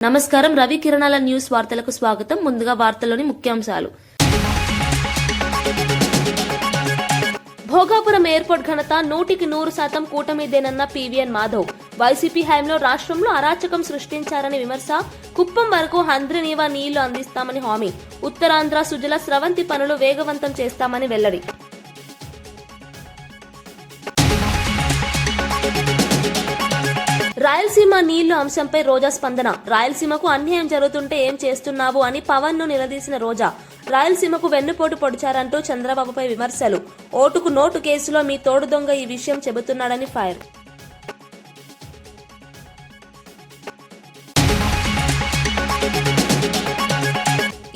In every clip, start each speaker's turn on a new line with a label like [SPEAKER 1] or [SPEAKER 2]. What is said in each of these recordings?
[SPEAKER 1] నమస్కారం. రవి కిరణాల న్యూస్ వార్తలకు స్వాగతం. ముందుగా వార్తల్లోని ముఖ్యాంశాలు. భోగాపురం ఎయిర్పోర్ట్ ఘనత 100% కూటమిదేనన్న పీవీఎన్ మాధవ్. వైసీపీ హయాంలో రాష్ట్రంలో అరాచకం సృష్టించారని విమర్శ. కుప్పం వరకు హంద్రినీవా నీళ్లు అందిస్తామని హామీ. ఉత్తరాంధ్ర సుజల స్రవంతి పనులు వేగవంతం చేస్తామని వెల్లడి. రాయలసీమ నీళ్లు అంశంపై రోజా స్పందన. రాయలసీమకు అన్యాయం జరుగుతుంటే ఏం చేస్తున్నావు అని పవన్ ను నిలదీసిన రోజా. రాయలసీమకు వెన్నుపోటు పొడిచారంటూ చంద్రబాబుపై విమర్శలు. ఓటుకు నోటు కేసులో మీ తోడు దొంగ ఈ విషయం చెబుతున్నాడని ఫైర్.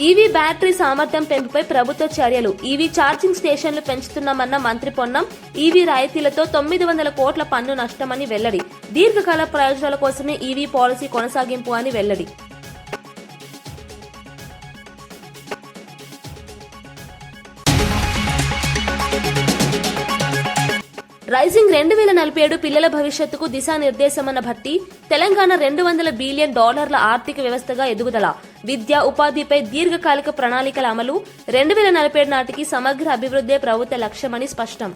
[SPEAKER 1] ఈవీ బ్యాటరీ సామర్థ్యం పెంపుపై ప్రభుత్వ చర్యలు. ఈవీ ఛార్జింగ్ స్టేషన్లు పెంచుతున్నామన్న మంత్రి పొన్నం. ఈవీ రాయితీలతో 900 కోట్ల పన్ను నష్టమని వెల్లడి. దీర్ఘకాల ప్రయోజనాల కోసమే ఈవీ పాలసీ కొనసాగింపు అని వెల్లడి. రైజింగ్ 2047 పిల్లల భవిష్యత్తుకు దిశానిర్దేశమన్న భట్టి. తెలంగాణ $200 బిలియన్ ఆర్థిక వ్యవస్థగా ఎదుగుదల. విద్య, ఉపాధిపై దీర్ఘకాలిక ప్రణాళికల అమలు. 2047 నాటికి సమగ్ర అభివృద్ధే ప్రభుత్వ లక్ష్యమని స్పష్టం.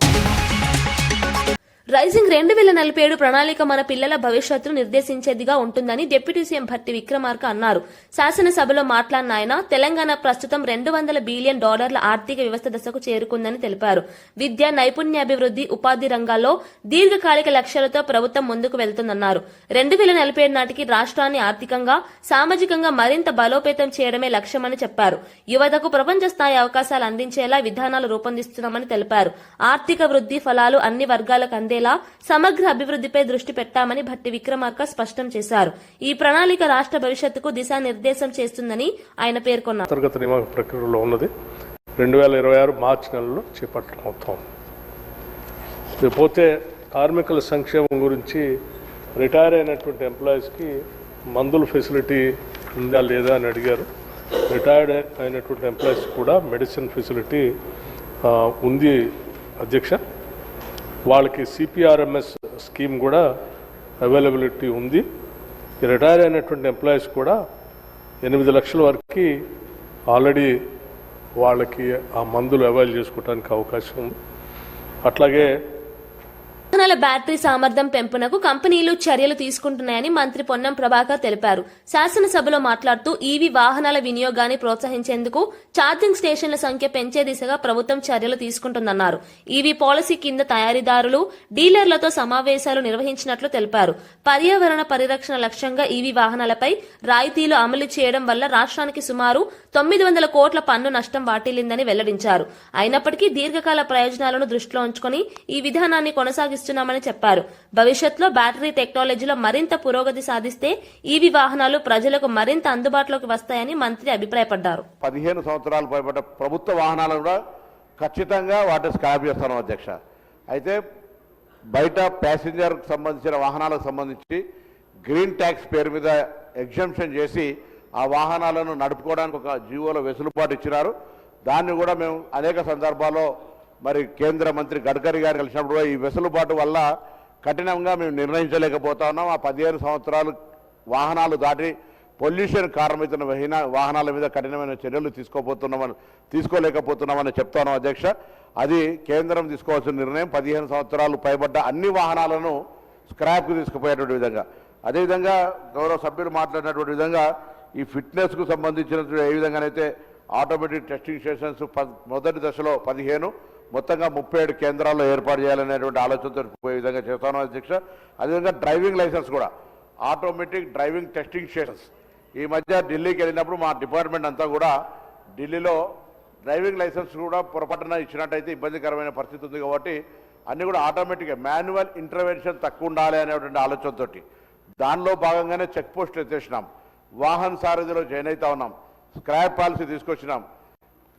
[SPEAKER 1] రైజింగ్ 2047 ప్రణాళిక మన పిల్లల భవిష్యత్తును నిర్దేశించేదిగా ఉంటుందని డిప్యూటీ సీఎం భట్టి విక్రమార్క అన్నారు. శాసనసభలో మాట్లాడిన ఆయన తెలంగాణ ప్రస్తుతం $200 బిలియన్ ఆర్థిక వ్యవస్థ దశకు చేరుకుందని తెలిపారు. విద్య, నైపుణ్యాభివృద్ధి, ఉపాధి రంగాల్లో దీర్ఘకాలిక లక్ష్యాలతో ప్రభుత్వం ముందుకు వెళ్తుందన్నారు. 2047 నాటికి రాష్ట్రాన్ని ఆర్థికంగా, సామాజికంగా మరింత బలోపేతం చేయడమే లక్ష్యమని చెప్పారు. యువతకు ప్రపంచ స్థాయి అవకాశాలు అందించేలా విధానాలు రూపొందిస్తున్నామని తెలిపారు. ఆర్థిక వృద్ధి ఫలాలు అన్ని వర్గాలకు అందే సమగ్ర అభివృద్ధిపై దృష్టి పెట్టామని భట్టి విక్రమార్క స్పష్టం చేశారు. ఈ ప్రణాళిక రాష్ట్ర భవిష్యత్తుకు దిశానిర్దేశం చేస్తుందని ఆయన పేర్కొన్నారు.
[SPEAKER 2] అంతర్గత నియామక ప్రక్రియలో ఉన్నది 2026 మార్చి నెలలో చేపట్టడం. పోతే కార్మికుల సంక్షేమం గురించి రిటైర్ అయినటువంటి ఎంప్లాయీస్కి మందుల ఫెసిలిటీ ఉందా లేదా అని అడిగారు. రిటైర్డ్ అయినటువంటి ఎంప్లాయీస్ కూడా మెడిసిన్ ఫెసిలిటీ ఉంది అధ్యక్ష. వాళ్ళకి సిపిఆర్ఎంఎస్ స్కీమ్ కూడా అవైలబిలిటీ ఉంది. రిటైర్ అయినటువంటి ఎంప్లాయీస్ కూడా 8 లక్షల వరకు ఆల్రెడీ వాళ్ళకి ఆ మందులు అవైల్ చేసుకోవడానికి అవకాశం ఉంది. అట్లాగే
[SPEAKER 1] వాహనాల బ్యాటరీ సామర్థ్యం పెంపునకు కంపెనీలు చర్యలు తీసుకుంటున్నాయని మంత్రి పొన్నం ప్రభాకర్ తెలిపారు. శాసనసభలో మాట్లాడుతూ ఈవీ వాహనాల వినియోగాన్ని ప్రోత్సహించేందుకు ఛార్జింగ్ స్టేషన్ల సంఖ్య పెంచే దిశగా ప్రభుత్వం చర్యలు తీసుకుంటుందన్నారు. ఈవీ పాలసీ కింద తయారీదారులు, డీలర్లతో సమావేశాలు నిర్వహించినట్లు తెలిపారు. పర్యావరణ పరిరక్షణ లక్ష్యంగా ఈవీ వాహనాలపై రాయితీలు అమలు చేయడం వల్ల రాష్ట్రానికి సుమారు 900 కోట్ల పన్ను నష్టం వాటిల్లిందని వెల్లడించారు. అయినప్పటికీ దీర్ఘకాల ప్రయోజనాలను దృష్టిలో ఉంచుకుని ఈ విధానాన్ని కొనసాగిస్తున్నామని చెప్పారు. భవిష్యత్తులో బ్యాటరీ టెక్నాలజీలో మరింత పురోగతి సాధిస్తే ఈవీ వాహనాలు ప్రజలకు మరింత అందుబాటులోకి వస్తాయని మంత్రి అభిప్రాయపడ్డారు.
[SPEAKER 3] 15 సంవత్సరాలు పైబడ్డ ప్రభుత్వ వాహనాలు కూడా ఖచ్చితంగా వాటిని స్క్రాప్ చేస్తాను అధ్యక్ష. అయితే బయట ప్యాసింజర్ సంబంధించిన వాహనాలకు సంబంధించి గ్రీన్ ట్యాక్స్ పేరు మీద ఎగ్జంప్షన్ చేసి ఆ వాహనాలను నడుపుకోవడానికి ఒక జీవోలో వెసులుబాటు ఇచ్చినారు. దాన్ని కూడా మేము అనేక సందర్భాల్లో మరి కేంద్ర మంత్రి గడ్కరీ గారు కలిసినప్పుడు ఈ వెసులుబాటు వల్ల కఠినంగా మేము నిర్ణయించలేకపోతా ఉన్నాం. ఆ 15 సంవత్సరాలు వాహనాలు దాటి పొల్యూషన్ కారణమవుతున్న వాహనాల మీద కఠినమైన చర్యలు తీసుకోలేకపోతున్నామని చెప్తాను అధ్యక్ష. అది కేంద్రం తీసుకోవాల్సిన నిర్ణయం. 15 సంవత్సరాలు పైబడ్డ అన్ని వాహనాలను స్క్రాప్కు తీసుకుపోయేటువంటి విధంగా, అదేవిధంగా గౌరవ సభ్యులు మాట్లాడినటువంటి విధంగా ఈ ఫిట్నెస్కు సంబంధించిన ఏ విధంగానైతే ఆటోమేటిక్ టెస్టింగ్ స్టేషన్స్ మొదటి దశలో 15, మొత్తంగా 37 కేంద్రాల్లో ఏర్పాటు చేయాలనేటువంటి ఆలోచనతో పోయే విధంగా చేస్తాను అధ్యక్ష. అదేవిధంగా డ్రైవింగ్ లైసెన్స్ కూడా ఆటోమేటిక్ డ్రైవింగ్ టెస్టింగ్ స్టేషన్స్ ఈ మధ్య ఢిల్లీకి వెళ్ళినప్పుడు మా డిపార్ట్మెంట్ అంతా కూడా ఢిల్లీలో డ్రైవింగ్ లైసెన్స్ కూడా పొరపాటున ఇచ్చినట్టయితే ఇబ్బందికరమైన పరిస్థితి ఉంది. కాబట్టి అన్నీ కూడా ఆటోమేటిక్గా మాన్యువల్ ఇంటర్వెన్షన్ తక్కువ ఉండాలి అనేటువంటి ఆలోచనతో దానిలో భాగంగానే చెక్ పోస్టులు ఎత్తేసినాం. వాహన సారథిలో జాయిన్ అవుతా ఉన్నాం. స్క్రాప్ పాలసీ తీసుకొచ్చినాం.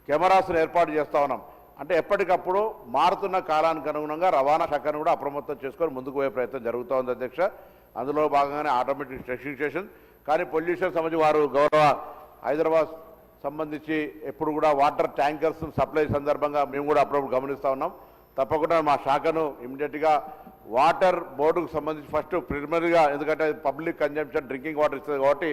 [SPEAKER 3] కెమెరాస్ను ఏర్పాటు చేస్తూ ఉన్నాం. అంటే ఎప్పటికప్పుడు మారుతున్న కాలానికి అనుగుణంగా రవాణా శాఖను కూడా అప్రమత్తం చేసుకొని ముందుకు పోయే ప్రయత్నం జరుగుతూ ఉంది అధ్యక్ష. అందులో భాగంగానే ఆటోమేటిక్ టెస్టింగ్ స్టేషన్. కానీ పొల్యూషన్ సంబంధించి వారు గౌరవ హైదరాబాద్ సంబంధించి ఎప్పుడు కూడా వాటర్ ట్యాంకర్స్ సప్లై సందర్భంగా మేము కూడా అప్పుడప్పుడు గమనిస్తూ ఉన్నాం. తప్పకుండా మా శాఖను ఇమ్మీడియట్గా వాటర్ బోర్డుకు సంబంధించి ఫస్ట్ ప్రిలిమినరీగా, ఎందుకంటే పబ్లిక్ కన్జంప్షన్ డ్రింకింగ్ వాటర్ ఇస్తుంది కాబట్టి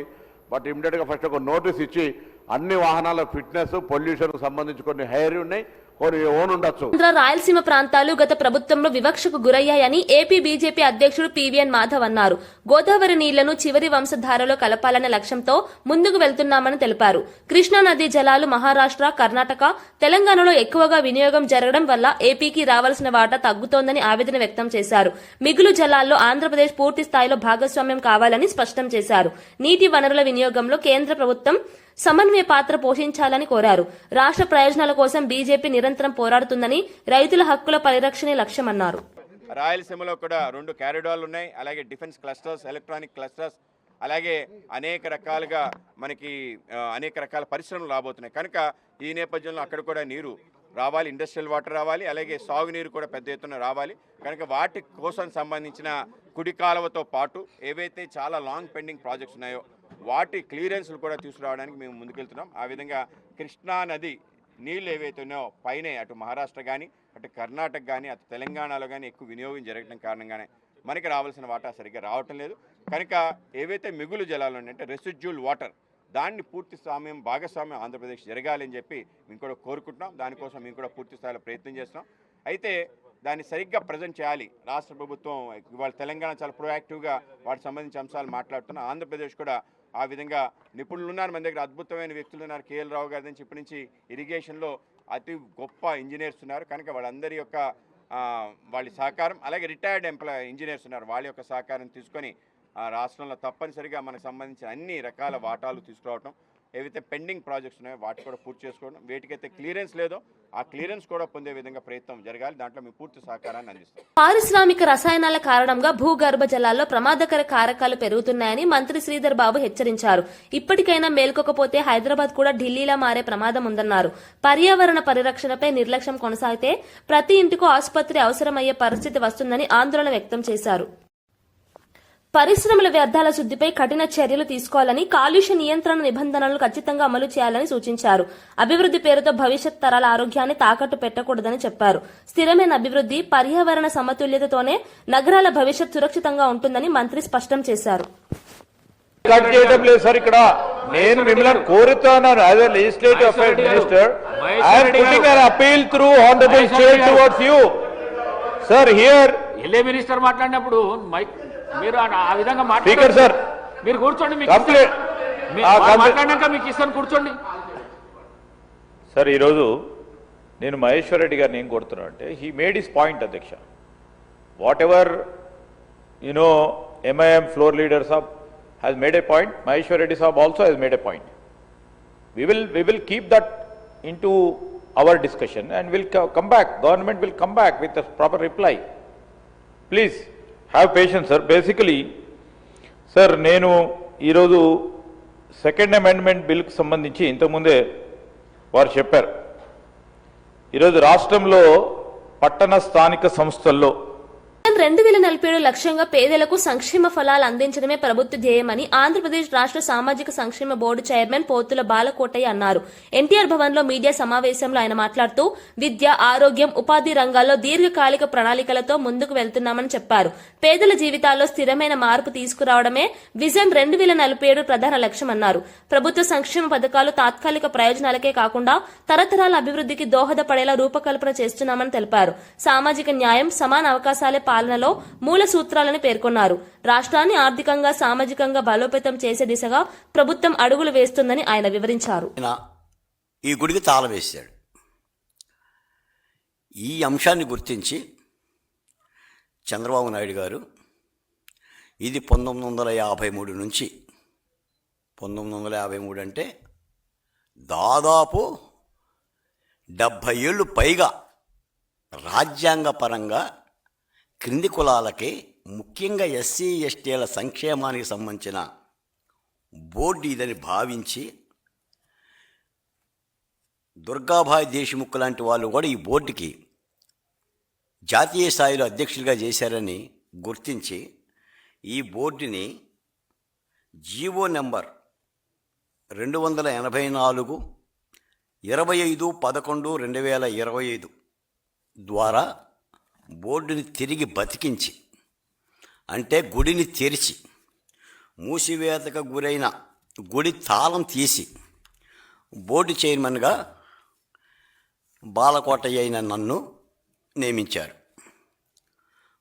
[SPEAKER 3] బట్ ఇమ్మీడియట్గా ఫస్ట్ ఒక నోటీస్ ఇచ్చి అన్ని వాహనాల ఫిట్నెస్ పొల్యూషన్కు సంబంధించి కొన్ని హైర్ ఉన్నాయి, కొన్ని ఓన్ ఉండొచ్చు.
[SPEAKER 1] ఆంధ్ర రాయలసీమ ప్రాంతాలు గత ప్రభుత్వంలో వివక్షకు గురయ్యాయని ఏపీ బీజేపీ అధ్యక్షుడు పీవీఎన్ మాధవ్ అన్నారు. గోదావరి నీళ్లను చివరి వంశధారలో కలపాలనే లక్ష్యంతో ముందుకు వెళ్తున్నామని తెలిపారు. కృష్ణా నదీ జలాలు మహారాష్ట్ర, కర్ణాటక, తెలంగాణలో ఎక్కువగా వినియోగం జరగడం వల్ల ఏపీకి రావాల్సిన వాటా తగ్గుతోందని ఆవేదన వ్యక్తం చేశారు. మిగులు జలాల్లో ఆంధ్రప్రదేశ్ పూర్తి స్థాయిలో భాగస్వామ్యం కావాలని స్పష్టం చేశారు. నీటి వనరుల వినియోగంలో కేంద్ర ప్రభుత్వం సమన్వయ పాత్ర పోషించాలని కోరారు. రాష్ట్ర ప్రయోజనాల కోసం బీజేపీ నిరంతరం పోరాడుతుందని, రైతుల హక్కుల పరిరక్షణే లక్ష్యమన్నారు.
[SPEAKER 4] రాయలసీమలో కూడా 2 కారిడార్లు ఉన్నాయి, అలాగే డిఫెన్స్ క్లస్టర్స్, ఎలక్ట్రానిక్ క్లస్టర్స్, అలాగే అనేక రకాలుగా మనకి అనేక రకాల పరిశ్రమలు రాబోతున్నాయి. కనుక ఈ నేపథ్యంలో అక్కడ కూడా నీరు రావాలి, ఇండస్ట్రియల్ వాటర్ రావాలి, అలాగే సాగునీరు కూడా పెద్ద ఎత్తున రావాలి. కనుక వాటి కోసం సంబంధించిన కుడి కాలువతో పాటు ఏవైతే చాలా లాంగ్ పెండింగ్ ప్రాజెక్ట్స్ ఉన్నాయో వాటి క్లియరెన్స్లు కూడా తీసుకురావడానికి మేము ముందుకెళ్తున్నాం. ఆ విధంగా కృష్ణా నది నీళ్ళు ఏవైతే ఉన్నాయో పైనే అటు మహారాష్ట్ర కానీ, అటు కర్ణాటక కానీ, అటు తెలంగాణలో కానీ ఎక్కువ వినియోగం జరగడం కారణంగానే మనకి రావాల్సిన వాటా సరిగ్గా రావటం లేదు. కనుక ఏవైతే మిగులు జలాలు ఉన్నాయంటే రెసిడ్యూల్ వాటర్, దాన్ని పూర్తి భాగస్వామ్యం ఆంధ్రప్రదేశ్ జరగాలని చెప్పి మేము కూడా కోరుకుంటున్నాం. దానికోసం మేము కూడా పూర్తి స్థాయిలో ప్రయత్నం చేస్తున్నాం. అయితే దాన్ని సరిగ్గా ప్రజెంట్ చేయాలి. రాష్ట్ర ప్రభుత్వం ఇవాళ తెలంగాణ చాలా ప్రొయాక్టివ్గా వాటికి సంబంధించిన అంశాలు మాట్లాడుతున్నాం. ఆంధ్రప్రదేశ్ కూడా ఆ విధంగా నిపుణులు ఉన్నారు, మన దగ్గర అద్భుతమైన వ్యక్తులు ఉన్నారు. కేఎల్ రావు గారి నుంచి ఇప్పటి నుంచి ఇరిగేషన్లో అతి గొప్ప ఇంజనీర్స్ ఉన్నారు. కనుక వాళ్ళందరి యొక్క వాళ్ళ సహకారం, అలాగే రిటైర్డ్ ఇంజనీర్స్ ఉన్నారు, వాళ్ళ యొక్క సహకారం తీసుకొని రాష్ట్రంలో తప్పనిసరిగా మనకు సంబంధించిన అన్ని రకాల వాటాలు తీసుకురావటం, ఏవైతే పెండింగ్ ప్రాజెక్ట్స్ ఉన్నాయో వాటి కూడా పూర్తి చేసుకోవడం, వేటికైతే క్లియరెన్స్ లేదో ఆ క్లియరెన్స్ కూడా పొందే విధంగా ప్రయత్నం జరగాలి. దాంట్లో మీ పూర్తి సహకారాన్ని అందిస్తాం.
[SPEAKER 1] పారిశ్రామిక రసాయనాల కారణంగా భూగర్భ జలాల్లో ప్రమాదకర కారకాలు పెరుగుతున్నాయని మంత్రి శ్రీధర్ బాబు హెచ్చరించారు. ఇప్పటికైనా మేల్కొకపోతే హైదరాబాద్ కూడా ఢిల్లీలా మారే ప్రమాదం ఉందన్నారు. పర్యావరణ పరిరక్షణపై నిర్లక్ష్యం కొనసాగితే ప్రతి ఇంటికో ఆసుపత్రి అవసరమయ్యే పరిస్థితి వస్తుందని ఆందోళన వ్యక్తం చేశారు. పరిశ్రమల వ్యర్థాల శుద్దిపై కఠిన చర్యలు తీసుకోవాలని, కాలుష్య నియంత్రణ నిబంధనలను ఖచ్చితంగా అమలు చేయాలని సూచించారు. అభివృద్ది పేరుతో భవిష్యత్ తరాల ఆరోగ్యాన్ని తాకట్టు పెట్టకూడదని చెప్పారు. స్థిరమైన అభివృద్ది, పర్యావరణ సమతుల్యతతోనే నగరాల భవిష్యత్ సురక్షితంగా ఉంటుందని మంత్రి స్పష్టం చేశారు.
[SPEAKER 5] కట్ చేయడం లేదు సార్. ఇక్కడ నేను మిమ్మల్ని కోరుతున్నాను as a legislative affairs minister, I'm putting an appeal through honourable state towards you sir. Here
[SPEAKER 6] LA minister మాట్లాడినప్పుడు మీరు ఆ విధంగా
[SPEAKER 5] స్పీకర్ సార్
[SPEAKER 6] మీరు కూర్చోండి, మాట్లాడినాక మీకు ఇస్తాను, కూర్చోండి
[SPEAKER 5] సార్. ఈరోజు నేను మహేశ్వర్ రెడ్డి గారిని ఏం కోరుతున్నాను అంటే, హీ మేడ్ హిస్ పాయింట్ అధ్యక్ష. What ever you know MIM floor leader Saab has made A point, Maheshwar Reddy Saab also has made A point. We will keep that into our discussion and will come back. Government will come back with a proper reply. Please have patience, sir. Basically, sir, నేను ఈరోజు second amendment బిల్కి సంబంధించి ఇంతకుముందే వారు చెప్పారు. ఈరోజు రాష్ట్రంలో పట్టణ స్థానిక సంస్థల్లో
[SPEAKER 1] 2047 లక్ష్యంగా పేదలకు సంక్షేమ ఫలాలు అందించడమే ప్రభుత్వ ధ్యేయమని ఆంధ్రప్రదేశ్ రాష్ట్ర సామాజిక సంక్షేమ బోర్డు చైర్మన్ పోతుల బాలకోటయ్య అన్నారు. ఎన్టీఆర్ భవన్ లో మీడియా సమావేశంలో ఆయన మాట్లాడుతూ విద్య, ఆరోగ్యం, ఉపాధి రంగాల్లో దీర్ఘకాలిక ప్రణాళికలతో ముందుకు వెళ్తున్నామని చెప్పారు. పేదల జీవితాల్లో స్థిరమైన మార్పు తీసుకురావడమే విజన్ 2047 ప్రధాన లక్ష్యమన్నారు. ప్రభుత్వ సంక్షేమ పథకాలు తాత్కాలిక ప్రయోజనాలకే కాకుండా తరతరాల అభివృద్ధికి దోహదపడేలా రూపకల్పన చేస్తున్నామని తెలిపారు. సామాజిక న్యాయం, సమాన అవకాశాలే పాలనలో మూల సూత్రాలను పేర్కొన్నారు. రాష్ట్రాన్ని ఆర్థికంగా, సామాజికంగా బలోపేతం చేసే దిశగా ప్రభుత్వం అడుగులు వేస్తుందని ఆయన వివరించారు.
[SPEAKER 7] ఈ గుడికి తాళం వేశాడు. ఈ అంశాన్ని గుర్తించి చంద్రబాబు నాయుడు గారు ఇది 1953 నుంచి 1953 అంటే దాదాపు 70 ఏళ్ళు పైగా రాజ్యాంగపరంగా క్రింది కులాలకి, ముఖ్యంగా ఎస్సీ ఎస్టీల సంక్షేమానికి సంబంధించిన బోర్డు ఇదని భావించి దుర్గాభాయ్ దేశ్ముఖ్ లాంటి వాళ్ళు కూడా ఈ బోర్డుకి జాతీయ స్థాయిలో అధ్యక్షులుగా చేశారని గుర్తించి ఈ బోర్డుని జీవో నెంబర్ 284 25/11/2025 ద్వారా బోర్డుని తిరిగి బతికించి, అంటే గుడిని తెరిచి మూసివేతకు గురైన గుడి తాళం తీసి బోర్డు చైర్మన్గా బాలకోటయ్య అయిన నన్ను నియమించారు.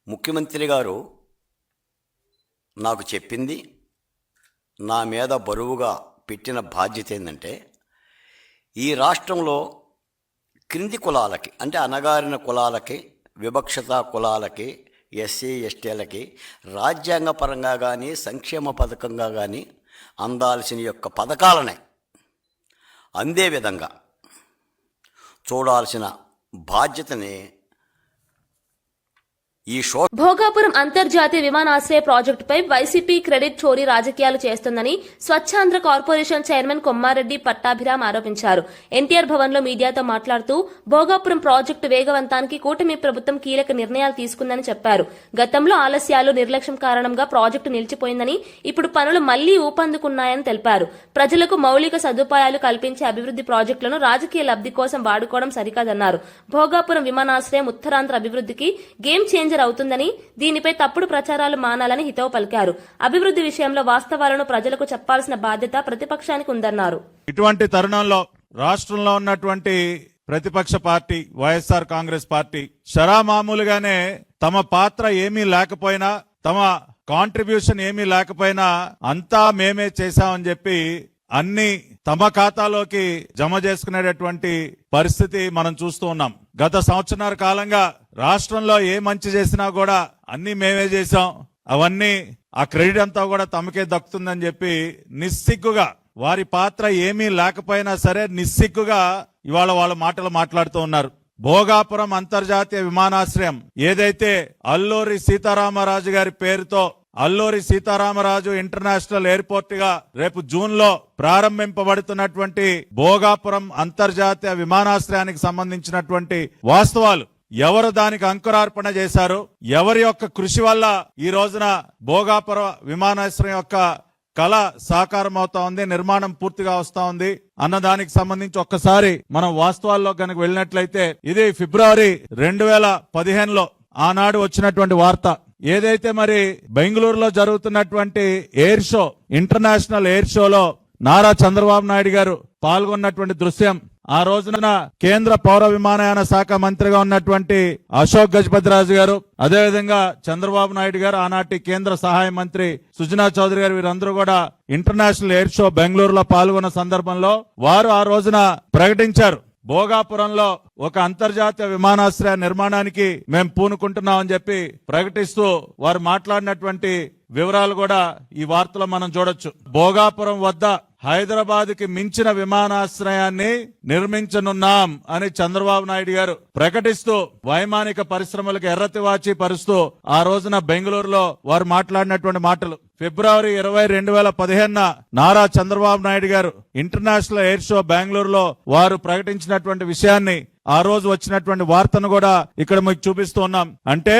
[SPEAKER 7] ముఖ్యమంత్రి గారు నాకు చెప్పింది, నా మీద బరువుగా పెట్టిన బాధ్యత ఏంటంటే, ఈ రాష్ట్రంలో క్రింది కులాలకి, అంటే అణగారిన కులాలకి, వివక్షత కులాలకి, ఎస్సీ ఎస్టీలకి రాజ్యాంగపరంగా కానీ సంక్షేమ పథకంగా కానీ అందాల్సిన యొక్క పథకాలనే అందే విధంగా చూడాల్సిన బాధ్యతని ఈ
[SPEAKER 1] భోగాపురం అంతర్జాతీయ విమానాశ్రయ ప్రాజెక్టుపై వైసీపీ క్రెడిట్ చోరీ రాజకీయాలు చేస్తుందని స్వచ్ఛాంధ్ర కార్పొరేషన్ చైర్మన్ కొమ్మారెడ్డి పట్టాభిరామ్ ఆరోపించారు. ఎన్టీఆర్ భవన్ లో మీడియాతో మాట్లాడుతూ భోగాపురం ప్రాజెక్టు వేగవంతానికి కూటమి ప్రభుత్వం కీలక నిర్ణయాలు తీసుకుందని చెప్పారు. గతంలో ఆలస్యాలు, నిర్లక్ష్యం కారణంగా ప్రాజెక్టు నిలిచిపోయిందని, ఇప్పుడు పనులు మళ్లీ ఊపందుకున్నాయని తెలిపారు. ప్రజలకు మౌలిక సదుపాయాలు కల్పించే అభివృద్ది ప్రాజెక్టులను రాజకీయ లబ్ది కోసం వాడుకోవడం సరికాదన్నారు. భోగాపురం విమానాశ్రయం ఉత్తరాంధ్ర అభివృద్దికి గేమ్ చేంజర్ అవుతుందని, దీనిపై తప్పుడు ప్రచారాలు మానాలని హితవు పలికారు. అభివృద్ధి విషయంలో వాస్తవాలను ప్రజలకు చెప్పాల్సిన బాధ్యత ప్రతిపక్షానికి ఉందన్నారు.
[SPEAKER 8] ఇటువంటి తరుణంలో రాష్ట్రంలో ఉన్నటువంటి ప్రతిపక్ష పార్టీ వైఎస్ఆర్ కాంగ్రెస్ పార్టీ షరామామూలుగానే తమ పాత్ర ఏమీ లేకపోయినా, తమ కాంట్రిబ్యూషన్ ఏమీ లేకపోయినా అంతా మేమే చేశామని చెప్పి అన్ని తమ ఖాతాలోకి జమ చేసుకునేటటువంటి పరిస్థితి మనం చూస్తూ ఉన్నాం. గత సంవత్సరాల కాలంగా రాష్ట్రంలో ఏ మంచి చేసినా కూడా అన్ని మేమే చేశాం, అవన్నీ ఆ క్రెడిట్ అంతా కూడా తమకే దక్కుతుందని చెప్పి నిస్సిగ్గుగా, వారి పాత్ర ఏమీ లేకపోయినా సరే నిస్సిగ్గుగా ఇవాళ వాళ్ళ మాటలు మాట్లాడుతూ ఉన్నారు. భోగాపురం అంతర్జాతీయ విమానాశ్రయం ఏదైతే అల్లూరి సీతారామరాజు గారి పేరుతో అల్లూరి సీతారామరాజు ఇంటర్నేషనల్ ఎయిర్పోర్ట్ గా రేపు జూన్ లో ప్రారంభింపబడుతున్నటువంటి భోగాపురం అంతర్జాతీయ విమానాశ్రయానికి సంబంధించినటువంటి వాస్తవాలు, ఎవరు దానికి అంకురార్పణ చేశారు, ఎవరి యొక్క కృషి వల్ల ఈ రోజున భోగాపురం విమానాశ్రయం యొక్క కళ సాకారం అవుతా ఉంది, నిర్మాణం పూర్తిగా వస్తా ఉంది అన్న దానికి సంబంధించి ఒక్కసారి మనం వాస్తవాల్లో కనుక వెళ్ళినట్లయితే, ఇది ఫిబ్రవరి 2015లో ఆనాడు వచ్చినటువంటి వార్త. ఏదైతే మరి బెంగళూరులో జరుగుతున్నటువంటి ఎయిర్ షో, ఇంటర్నేషనల్ ఎయిర్ షోలో నారా చంద్రబాబు నాయుడు గారు పాల్గొన్నటువంటి దృశ్యం, ఆ రోజున కేంద్ర పౌర విమానయాన శాఖ మంత్రిగా ఉన్నటువంటి అశోక్ గజపతిరాజు గారు, అదేవిధంగా చంద్రబాబు నాయుడు గారు, ఆనాటి కేంద్ర సహాయ మంత్రి సుజనా చౌదరి గారు, వీరందరూ కూడా ఇంటర్నేషనల్ ఎయిర్ షో బెంగళూరులో పాల్గొన్న సందర్భంలో వారు ఆ రోజున ప్రకటించారు, భోగాపురంలో ఒక అంతర్జాతీయ విమానాశ్రయ నిర్మాణానికి మేము పూనుకుంటున్నామని చెప్పి ప్రకటిస్తూ వారు మాట్లాడినటువంటి వివరాలు కూడా ఈ వార్తలో మనం చూడొచ్చు. భోగాపురం వద్ద హైదరాబాద్ కి మించిన విమానాశ్రయాన్ని నిర్మించనున్నాం అని చంద్రబాబు నాయుడు గారు ప్రకటిస్తూ వైమానిక పరిశ్రమలకు ఎర్రతివాచి పరుస్తూ ఆ రోజున బెంగళూరులో వారు మాట్లాడినటువంటి మాటలు. ఫిబ్రవరి 20, 2015 నారా చంద్రబాబు నాయుడు గారు ఇంటర్నేషనల్ ఎయిర్ షో బెంగళూరులో వారు ప్రకటించినటువంటి విషయాన్ని, ఆ రోజు వచ్చినటువంటి వార్తను కూడా ఇక్కడ మీకు చూపిస్తూ ఉన్నాం. అంటే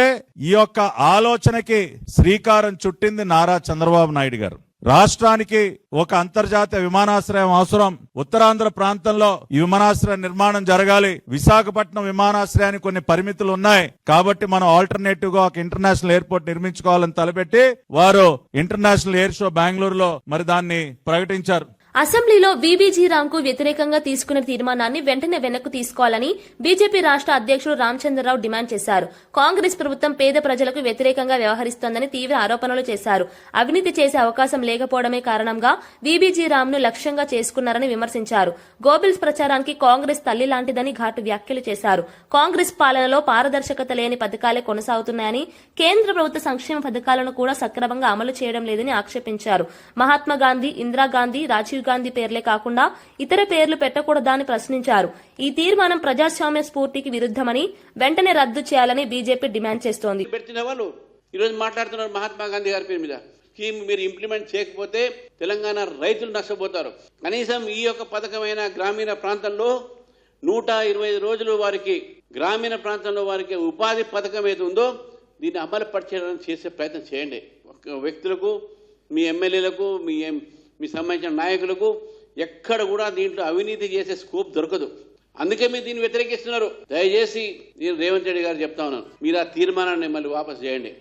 [SPEAKER 8] ఈ యొక్క ఆలోచనకి శ్రీకారం చుట్టింది నారా చంద్రబాబు నాయుడు గారు. రాష్ట్రానికి ఒక అంతర్జాతీయ విమానాశ్రయం అవసరం, ఉత్తరాంధ్ర ప్రాంతంలో ఈ విమానాశ్రయ నిర్మాణం జరగాలి, విశాఖపట్నం విమానాశ్రయానికి కొన్ని పరిమితులు ఉన్నాయి కాబట్టి మనం ఆల్టర్నేటివ్ గా ఒక ఇంటర్నేషనల్ ఎయిర్పోర్ట్ నిర్మించుకోవాలని తలపెట్టి వారు ఇంటర్నేషనల్ ఎయిర్ షో బెంగళూరులో మరి దాన్ని ప్రకటించారు.
[SPEAKER 1] అసెంబ్లీలో వీబీజీ రామ్కు వ్యతిరేకంగా తీసుకున్న తీర్మానాన్ని వెంటనే వెనక్కు తీసుకోవాలని బీజేపీ రాష్ట్ర అధ్యక్షుడు రామచంద్రరావు డిమాండ్ చేశారు. కాంగ్రెస్ ప్రభుత్వం పేద ప్రజలకు వ్యతిరేకంగా వ్యవహరిస్తోందని తీవ్ర ఆరోపణలు చేశారు. అవినీతి చేసే అవకాశం లేకపోవడమే కారణంగా వీబీజీ రామ్ను లక్ష్యంగా చేసుకున్నారని విమర్శించారు. గోబెల్స్ ప్రచారానికి కాంగ్రెస్ తల్లి లాంటిదని ఘాటు వ్యాఖ్యలు చేశారు. కాంగ్రెస్ పాలనలో పారదర్శకత లేని పథకాలే కొనసాగుతున్నాయని, కేంద్ర ప్రభుత్వ సంక్షేమ పథకాలను కూడా సక్రమంగా అమలు చేయడం లేదని ఆక్షేపించారు. మహాత్మా గాంధీ, ఇందిరాగాంధీ, రాజీవ్ గాంధీ పేర్లే కాకుండా ఇతర పేర్లు పెట్టకూడదా అని ప్రశ్నించారు. ఈ తీర్మానం ప్రజాస్వామ్య స్ఫూర్తికి విరుద్ధమని, వెంటనే రద్దు చేయాలని బీజేపీ డిమాండ్ చేస్తోంది.
[SPEAKER 9] పెట్టిన వాళ్ళు ఈరోజు మాట్లాడుతున్నారు మహాత్మా గాంధీ గారి పేరు మీద. స్కీమ్ మీరు ఇంప్లిమెంట్ చేయకపోతే తెలంగాణ రైతులు నష్టపోతారు. కనీసం ఈ యొక్క పథకమైన గ్రామీణ ప్రాంతంలో 125 రోజులు వారికి, గ్రామీణ ప్రాంతంలో వారికి ఉపాధి పథకం ఏది ఉందో దీన్ని అమలు పరిచేయడానికి చేసే ప్రయత్నం చేయండి. వ్యక్తులకు, మీ ఎమ్మెల్యేలకు, మీ సంబంధించిన నాయకులకు ఎక్కడ కూడా దీంట్లో అవినీతి చేసే స్కోప్ దొరకదు. అందుకే మీరు దీన్ని వ్యతిరేకిస్తున్నారు. దయచేసి నేను రేవంత్ రెడ్డి గారు చెప్తా ఉన్నాను, మీరు ఆ తీర్మానాన్ని మళ్ళీ వాపసు చేయండి.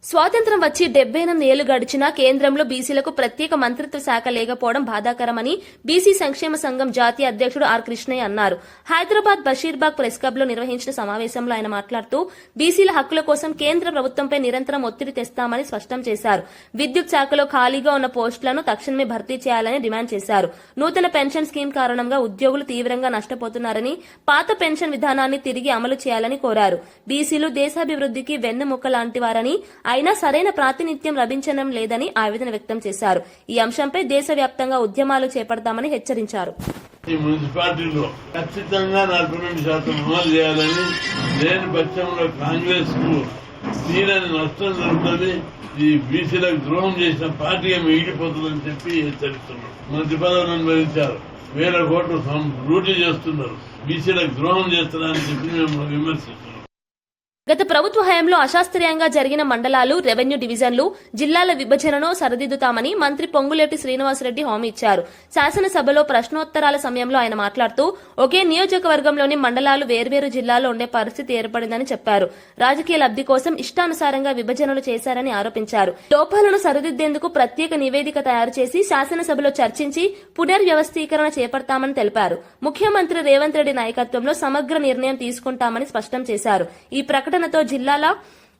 [SPEAKER 1] స్వాతంత్ర్యం వచ్చి 78 ఏళ్లు గడిచినా కేంద్రంలో బీసీలకు ప్రత్యేక మంత్రిత్వ శాఖ లేకపోవడం బాధాకరమని బీసీ సంక్షేమ సంఘం జాతీయ అధ్యక్షుడు ఆర్ కృష్ణయ్య అన్నారు. హైదరాబాద్ బషీర్బాగ్ ప్రెస్ క్లబ్ లో నిర్వహించిన సమావేశంలో ఆయన మాట్లాడుతూ బీసీల హక్కుల కోసం కేంద్ర ప్రభుత్వంపై నిరంతరం ఒత్తిడి తెస్తామని స్పష్టం చేశారు. విద్యుత్ శాఖలో ఖాళీగా ఉన్న పోస్టులను తక్షణమే భర్తీ చేయాలని డిమాండ్ చేశారు. నూతన పెన్షన్ స్కీమ్ కారణంగా ఉద్యోగులు తీవ్రంగా నష్టపోతున్నారని, పాత పెన్షన్ విధానాన్ని తిరిగి అమలు చేయాలని కోరారు. బీసీలు దేశాభివృద్ధికి వెన్నెముక లాంటి వారని, అయినా సరైన ప్రాతినిధ్యం లభించడం లేదని ఆవేదన వ్యక్తం చేశారు. ఈ అంశంపై దేశవ్యాప్తంగా ఉద్యమాలు చేపడతామని హెచ్చరించారు.
[SPEAKER 10] ఈ మున్సిపాలిటీలో ఖచ్చితంగా 42% అమలు చేయాలని, లేని పక్షంలో కాంగ్రెస్ కు తీరని నష్టం జరుగుతుంది, ఈ బీసీలకు ద్రోహం చేసిన పార్టీగా మిగిలిపోతుందని చెప్పి హెచ్చరిస్తున్నారు. మంత్రి పదవులను అనుభవించారు, 1000 కోట్లు లూటీ చేస్తున్నారు, బీసీలకు ద్రోహం చేస్తున్నారని చెప్పి మేము విమర్శిస్తున్నాం.
[SPEAKER 1] గత ప్రభుత్వ హయాంలో అశాస్త్రీయంగా జరిగిన మండలాలు, రెవెన్యూ డివిజన్లు, జిల్లాల విభజనను సరిదిద్దుతామని మంత్రి పొంగులేటి శ్రీనివాసరెడ్డి హామీ ఇచ్చారు. శాసనసభలో ప్రశ్నోత్తరాల సమయంలో ఆయన మాట్లాడుతూ ఒకే నియోజకవర్గంలోని మండలాలు వేర్వేరు జిల్లాల్లో ఉండే పరిస్థితి ఏర్పడిందని చెప్పారు. రాజకీయ లబ్ది కోసం ఇష్టానుసారంగా విభజనలు చేశారని ఆరోపించారు. లోపాలను సరిదిద్దేందుకు ప్రత్యేక నివేదిక తయారు చేసి శాసనసభలో చర్చించి పునర్వ్యవస్థీకరణ చేపడతామని తెలిపారు. ముఖ్యమంత్రి రేవంత్ రెడ్డి నాయకత్వంలో సమగ్ర నిర్ణయం తీసుకుంటామని స్పష్టం చేశారు. ఈ ప్రకటనతో జిల్లాల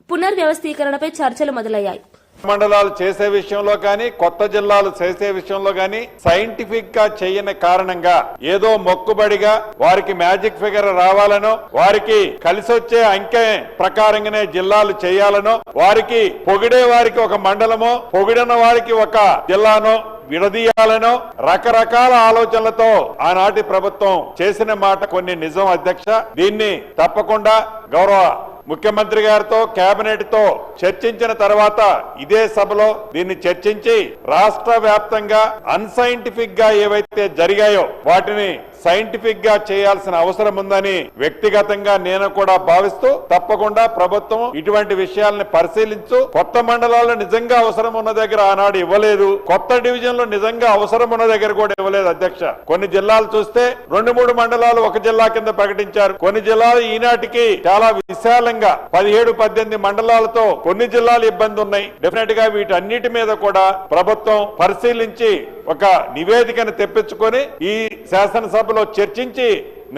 [SPEAKER 1] పునర్వ్యవస్థీకరణపై చర్చలు మొదలయ్యాయి.
[SPEAKER 5] మండలాలు చేసే విషయంలో కానీ, కొత్త జిల్లాలు చేసే విషయంలో కానీ సైంటిఫిక్ గా చేయని కారణంగా ఏదో మొక్కుబడిగా వారికి మ్యాజిక్ ఫిగర్ రావాలనో, వారికి కలిసొచ్చే అంకె ప్రకారంగానే జిల్లాలు చేయాలనో, వారికి పొగిడే వారికి ఒక మండలమో, పొగిడిన వారికి ఒక జిల్లానో విడదీయాలనో రకరకాల ఆలోచనలతో ఆనాటి ప్రభుత్వం చేసిన మాట కొన్ని నిజం అధ్యక్ష. దీన్ని తప్పకుండా గౌరవ ముఖ్యమంత్రి గారితో, కేబినెట్ తో చర్చించిన తర్వాత ఇదే సభలో దీన్ని చర్చించి రాష్ట్ర వ్యాప్తంగా అన్సైంటిఫిక్ గా ఏవైతే జరిగాయో వాటిని సైంటిఫిక్ గా చేయాల్సిన అవసరం ఉందని వ్యక్తిగతంగా నేను కూడా భావిస్తూ తప్పకుండా ప్రభుత్వం ఇటువంటి విషయాలను పరిశీలించు. కొత్త మండలాలు నిజంగా అవసరం ఉన్న దగ్గర ఆనాడు ఇవ్వలేదు, కొత్త డివిజన్లు నిజంగా అవసరం ఉన్న దగ్గర కూడా ఇవ్వలేదు అధ్యక్ష. కొన్ని జిల్లాలు చూస్తే 2-3 మండలాలు ఒక జిల్లా కింద ప్రకటించారు. కొన్ని జిల్లాలు ఈనాటికి చాలా విశాలంగా 17-18 మండలాలతో కొన్ని జిల్లాలు ఇబ్బంది ఉన్నాయి. డెఫినెట్ గా వీటన్నిటి మీద కూడా ప్రభుత్వం పరిశీలించి ఒక నివేదికను తెప్పించుకొని ఈ శాసనసభలో చర్చించి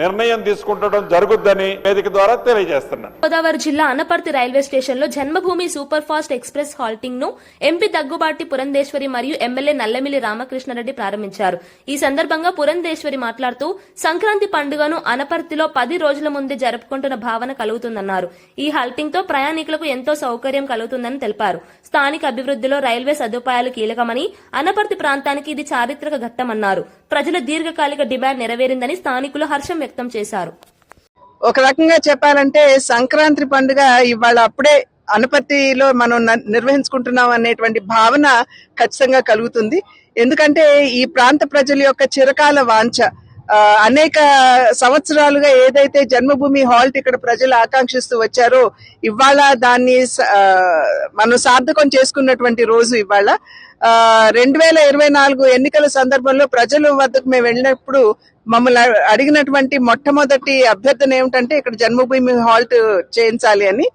[SPEAKER 5] నిర్ణయం తీసుకుంటడం జరుగుద్దని వేదిక ద్వారా తెలియజేస్తున్నాను.
[SPEAKER 1] గోదావరి జిల్లా అనపర్తి రైల్వే స్టేషన్ లో జన్మభూమి సూపర్ ఫాస్ట్ ఎక్స్ప్రెస్ హాల్టింగ్ ను ఎంపీ దగ్గుబాటి పురంధేశ్వరి మరియు ఎమ్మెల్యే నల్లమిల్లి రామకృష్ణారెడ్డి ప్రారంభించారు. ఈ సందర్భంగా పురంధేశ్వరి మాట్లాడుతూ సంక్రాంతి పండుగను అనపర్తిలో 10 రోజుల ముందే జరుపుకుంటున్న భావన కలుగుతుందన్నారు. ఈ హాల్టింగ్ తో ప్రయాణికులకు ఎంతో సౌకర్యం కలుగుతుందని తెలిపారు. స్థానిక అభివృద్ధిలో రైల్వే సదుపాయాలు కీలకమని, అనపర్తి ప్రాంతానికి ఇది చారిత్రక ఘట్టమన్నారు. ప్రజల దీర్ఘకాలిక డిమాండ్ నెరవేరిందని స్థానికులు హర్షం వ్యక్తం చేశారు.
[SPEAKER 11] ఒక రకంగా చెప్పాలంటే సంక్రాంతి పండుగ ఇవాళ అప్పుడే అనపర్తిలో మనం నిర్వహించుకుంటున్నాం అనేటువంటి భావన ఖచ్చితంగా కలుగుతుంది. ఎందుకంటే ఈ ప్రాంత ప్రజల యొక్క చిరకాల వాంఛ, అనేక సంవత్సరాలుగా ఏదైతే జన్మభూమి హాల్ట్ ఇక్కడ ప్రజలు ఆకాంక్షిస్తూ వచ్చారో ఇవాళ దాన్ని మనం సార్థకం చేసుకున్నటువంటి రోజు ఇవాళ. 2024 ఎన్నికల సందర్భంలో ప్రజల వద్దకు మేము వెళ్ళినప్పుడు మమ్మల్ని అడిగినటువంటి మొట్టమొదటి అభ్యర్థన ఏమిటంటే ఇక్కడ జన్మభూమి హాల్ట్ చేయించాలి అని.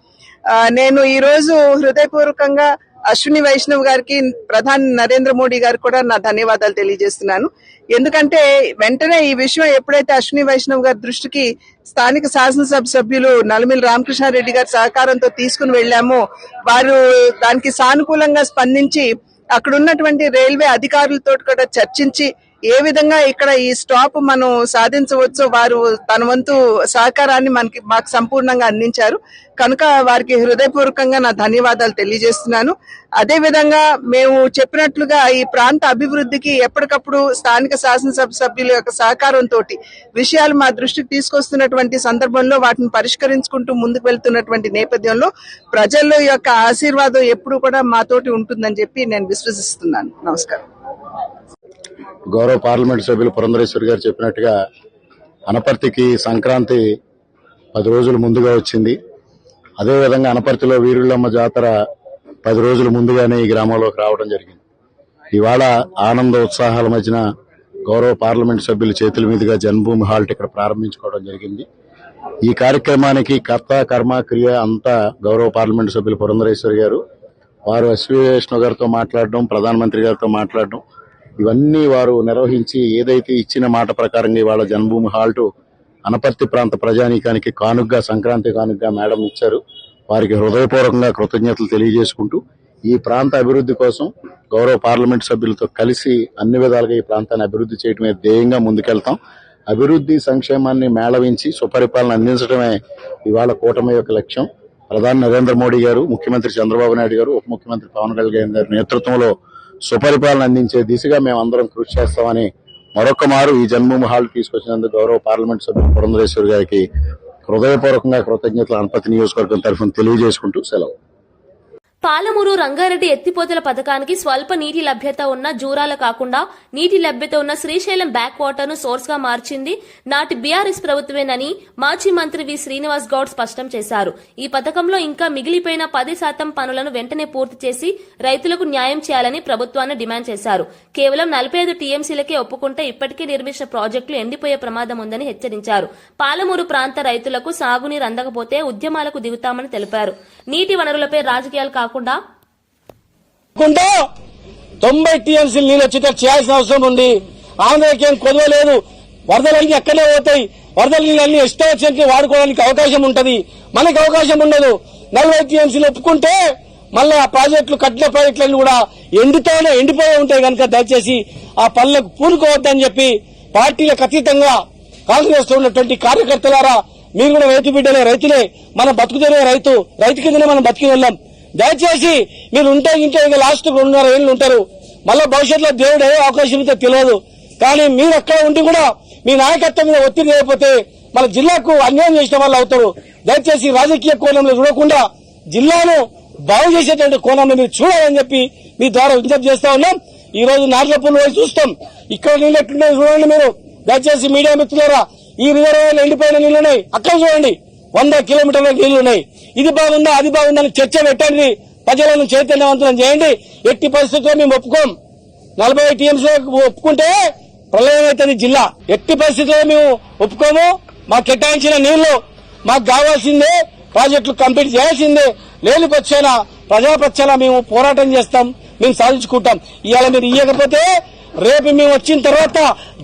[SPEAKER 11] నేను ఈ రోజు హృదయపూర్వకంగా అశ్విని వైష్ణవ్ గారికి, ప్రధాని నరేంద్ర మోడీ గారికి కూడా నా ధన్యవాదాలు తెలియజేస్తున్నాను. ఎందుకంటే వెంటనే ఈ విషయం ఎప్పుడైతే అశ్విని వైష్ణవ్ గారి దృష్టికి స్థానిక శాసనసభ సభ్యులు నల్లమిల్లి రామకృష్ణారెడ్డి గారి సహకారంతో తీసుకుని వెళ్లామో వారు దానికి సానుకూలంగా స్పందించి అక్కడ ఉన్నటువంటి రైల్వే అధికారులతో కూడా చర్చించి ఏ విధంగా ఇక్కడ ఈ స్టాప్ మనం సాధించవచ్చో వారు తన వంతు సహకారాన్ని మాకు సంపూర్ణంగా అందించారు. కనుక వారికి హృదయపూర్వకంగా నా ధన్యవాదాలు తెలియజేస్తున్నాను. అదే విధంగా మేము చెప్పినట్లుగా ఈ ప్రాంత అభివృద్ధికి ఎప్పటికప్పుడు స్థానిక శాసనసభ సభ్యుల యొక్క సహకారంతో విషయాలు మా దృష్టికి తీసుకొస్తున్నటువంటి సందర్భంలో వాటిని పరిష్కరించుకుంటూ ముందుకు వెళ్తున్నటువంటి నేపథ్యంలో ప్రజల యొక్క ఆశీర్వాదం ఎప్పుడు కూడా మాతోటి ఉంటుందని చెప్పి నేను విశ్వసిస్తున్నాను. నమస్కారం.
[SPEAKER 12] గౌరవ పార్లమెంట్ సభ్యులు పురంధరేశ్వరి గారు చెప్పినట్టుగా అనపర్తికి సంక్రాంతి 10 రోజులు ముందుగా వచ్చింది. అదేవిధంగా అనపర్తిలో వీరులమ్మ జాతర 10 రోజులు ముందుగానే ఈ గ్రామంలోకి రావడం జరిగింది. ఇవాళ ఆనంద ఉత్సాహాల మధ్యన గౌరవ పార్లమెంట్ సభ్యుల చేతుల మీదుగా జన్మభూమి హాల్ట్ ఇక్కడ ప్రారంభించుకోవడం జరిగింది. ఈ కార్యక్రమానికి కర్త కర్మ క్రియ అంతా గౌరవ పార్లమెంట్ సభ్యులు పురంధరేశ్వరి గారు, వారు ఎస్వి వైష్ణవ్ గారితో మాట్లాడడం, ప్రధానమంత్రి గారితో మాట్లాడడం, ఇవన్నీ వారు నిర్వహించి ఏదైతే ఇచ్చిన మాట ప్రకారంగా ఇవాళ జన్మభూమి హాల్ట్ అనపర్తి ప్రాంత ప్రజానీకానికి కానుగ్గా, సంక్రాంతి కానుగ్గా మేడం ఇచ్చారు. వారికి హృదయపూర్వకంగా కృతజ్ఞతలు తెలియజేసుకుంటూ ఈ ప్రాంత అభివృద్ధి కోసం గౌరవ పార్లమెంట్ సభ్యులతో కలిసి అన్ని విధాలుగా ఈ ప్రాంతాన్ని అభివృద్ధి చేయడమే ధ్యేయంగా ముందుకెళ్తాం. అభివృద్ధి సంక్షేమాన్ని మేళవించి సుపరిపాలన అందించడమే ఇవాళ కూటమి యొక్క లక్ష్యం. ప్రధాని నరేంద్ర మోడీ గారు, ముఖ్యమంత్రి చంద్రబాబు నాయుడు గారు, ఉప ముఖ్యమంత్రి పవన్ కళ్యాణ్ గారి నేతృత్వంలో సుపరిపాలన అందించే దిశగా మేమందరం కృషి చేస్తామని మరొక మారు ఈ జన్మభూమి హాల్ తీసుకొచ్చినందుకు గౌరవ పార్లమెంట్ సభ్యులు పురంధరేశ్వరి గారికి హృదయపూర్వకంగా కృతజ్ఞతలు అనపర్తి నియోజకవర్గం తరఫున తెలియజేసుకుంటూ సెలవు.
[SPEAKER 1] పాలమూరు రంగారెడ్డి ఎత్తిపోతల పథకానికి స్వల్ప నీటి లభ్యత ఉన్న జూరాల కాకుండా నీటి లభ్యత ఉన్న శ్రీశైలం బ్యాక్ వాటర్ ను సోర్స్ గా మార్చింది నాటి బీఆర్ఎస్ ప్రభుత్వమేనని మాజీ మంత్రి వి శ్రీనివాస్ గౌడ్ స్పష్టం చేశారు. ఈ పథకంలో ఇంకా మిగిలిపోయిన 10% పనులను వెంటనే పూర్తి చేసి రైతులకు న్యాయం చేయాలని ప్రభుత్వాన్ని డిమాండ్ చేశారు. కేవలం 45 టీఎంసీలకే ఒప్పుకుంటే ఇప్పటికే నిర్మించిన ప్రాజెక్టులు ఎండిపోయే ప్రమాదం ఉందని హెచ్చరించారు. పాలమూరు ప్రాంత రైతులకు సాగునీరు అందకపోతే ఉద్యమాలకు దిగుతామని తెలిపారు. నీటి వనరులపై రాజకీయాలు కాకుండా
[SPEAKER 13] 90 టీఎంసీలు నీళ్ళు వచ్చేటట్టు చేయాల్సిన అవసరం ఉంది. ఆంధ్రకి ఏం కొదవలేదు. వరదలన్నీ ఎక్కడే పోతాయి. వరదల నీళ్ళన్నీ ఇష్టం వచ్చినట్టు వాడుకోవడానికి అవకాశం ఉంటది. మనకి అవకాశం ఉండదు. 40 టీఎంసీలు ఒప్పుకుంటే మళ్ళీ ఆ ప్రాజెక్టులు, కట్టిన ప్రాజెక్టులన్నీ కూడా ఎండిపోయి ఉంటాయి కనుక దయచేసి ఆ పనులకు పూనుకోవద్దని చెప్పి పార్టీలకు అతీతంగా కాంగ్రెస్ లో ఉన్నటువంటి కార్యకర్తలారా, మీరు కూడా రైతు బిడ్డలే, రైతులే, మన బతుకుతేనే రైతు కిందనే మనం బతికి వెళ్ళాం. దయచేసి మీరు ఉంటే ఇంట్లో ఇక లాస్ట్ 2.5 ఏళ్లు ఉంటారు. మళ్ళా భవిష్యత్తులో దేవుడు ఏ అవకాశం ఇస్తే తెలియదు. కానీ మీరు అక్కడ ఉండి కూడా మీ నాయకత్వం మీద ఒత్తిడి చేయకపోతే మన జిల్లాకు అన్యాయం చేసిన వాళ్ళు అవుతారు. దయచేసి రాజకీయ కోణంలో చూడకుండా జిల్లాను బాగు చేసేటువంటి కోణంలో మీరు చూడాలని చెప్పి మీ ద్వారా విజ్ఞప్తి చేస్తా ఉన్నాం. ఈ రోజు నార్లపూర్ పోయి చూస్తాం. ఇక్కడ నీళ్ళు ఎట్లున్నాయి చూడండి. మీరు దయచేసి మీడియా మిత్రులారా, ఈ రిజర్వాయర్లు ఎండిపోయిన నీళ్లున్నాయి. అక్కడ చూడండి, 100 కిలోమీటర్ల నీళ్లున్నాయి. ఇది బాగుందా, అది బాగుందా అని చర్చ పెట్టండి. ప్రజలను చైతన్యవంతులను చేయండి. ఎట్టి పరిస్థితుల్లో మేము ఒప్పుకోం. 40 టీఎంసీ ఒప్పుకుంటే ప్రళయం అవుతుంది జిల్లా. ఎట్టి పరిస్థితుల్లో మేము ఒప్పుకోము. మాకు కేటాయించిన నీళ్లు మాకు కావాల్సిందే. ప్రాజెక్టులు కంప్లీట్ చేయాల్సిందే. లేనిపక్షాన ప్రజాపక్షాన మేము పోరాటం చేస్తాం. మేము సాధించుకుంటాం. ఇవాళ మీరు ఇవ్వకపోతే రేపు మేము వచ్చిన తర్వాత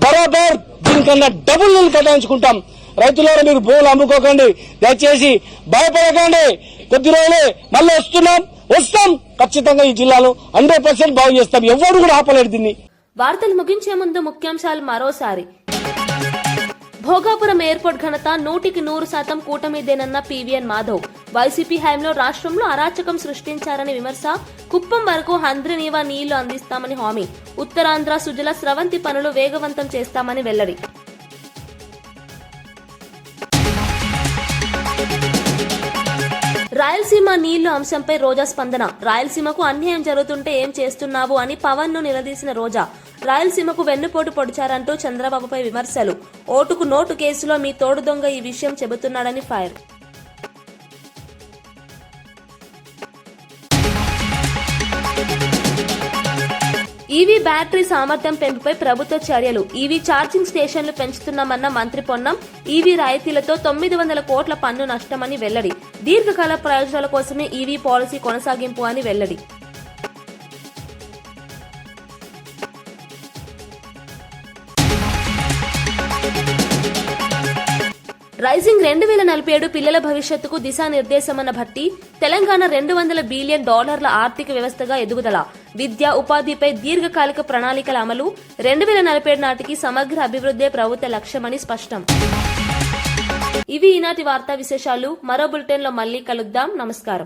[SPEAKER 13] బరాబర్ దీనికన్నా డబుల్ నీళ్లు కేటాయించుకుంటాం. రైతులారా, మీరు భూములు అమ్ముకోకండి. దయచేసి భయపడకండి. కొద్ది రోజులే మళ్ళీ వస్తాం. ఖచ్చితంగా ఈ జిల్లాలో 100% బాగు చేస్తాం. ఎవరు కూడా ఆపలేడు దీన్ని.
[SPEAKER 1] వార్తలు ముగించే ముందు ముఖ్యాంశాలు మరోసారి. భోగాపురం ఎయిర్పోర్ట్ ఘనత 100% కూటమిదేనన్న పీవీఎన్ మాధవ్. వైసీపీ హయాంలో రాష్ట్రంలో అరాచకం సృష్టించారని విమర్శ. కుప్పం వరకు హంద్రినీవా నీళ్లు అందిస్తామని హామీ. ఉత్తరాంధ్ర సుజల స్రవంతి పనులు వేగవంతం చేస్తామని వెల్లడి. రాయలసీమ నీళ్లు అంశంపై రోజా స్పందన. రాయలసీమకు అన్యాయం జరుగుతుంటే ఏం చేస్తున్నావు అని పవన్ ను నిలదీసిన రోజా. రాయలసీమకు వెన్నుపోటు పొడిచారంటూ చంద్రబాబుపై విమర్శలు. ఓటుకు నోటు కేసులో మీ తోడు దొంగ ఈ విషయం చెబుతున్నాడని ఫైర్. ఈవీ బ్యాటరీ సామర్థ్యం పెంపుపై ప్రభుత్వ చర్యలు. ఈవీ ఛార్జింగ్ స్టేషన్లు పెంచుతున్నామన్న మంత్రి పొన్నం. ఈవీ రాయితీలతో 900 కోట్ల పన్ను నష్టమని వెల్లడి. దీర్ఘకాల ప్రయోజనాల కోసమే ఈవీ పాలసీ కొనసాగింపు అని వెల్లడి. రైజింగ్ 2047 పిల్లల భవిష్యత్తుకు దిశానిర్దేశమన్న భట్టి. తెలంగాణ $200 బిలియన్ ఆర్థిక వ్యవస్థగా ఎదుగుదల. విద్య, ఉపాధిపై దీర్ఘకాలిక ప్రణాళికల అమలు. 2047 నాటికి సమగ్ర అభివృద్ధే ప్రభుత్వ లక్ష్యమని స్పష్టం. ఇవి ఈనాటి వార్తా విశేషాలు. మరో బులెటిన్లో మళ్లీ కలుద్దాం. నమస్కారం.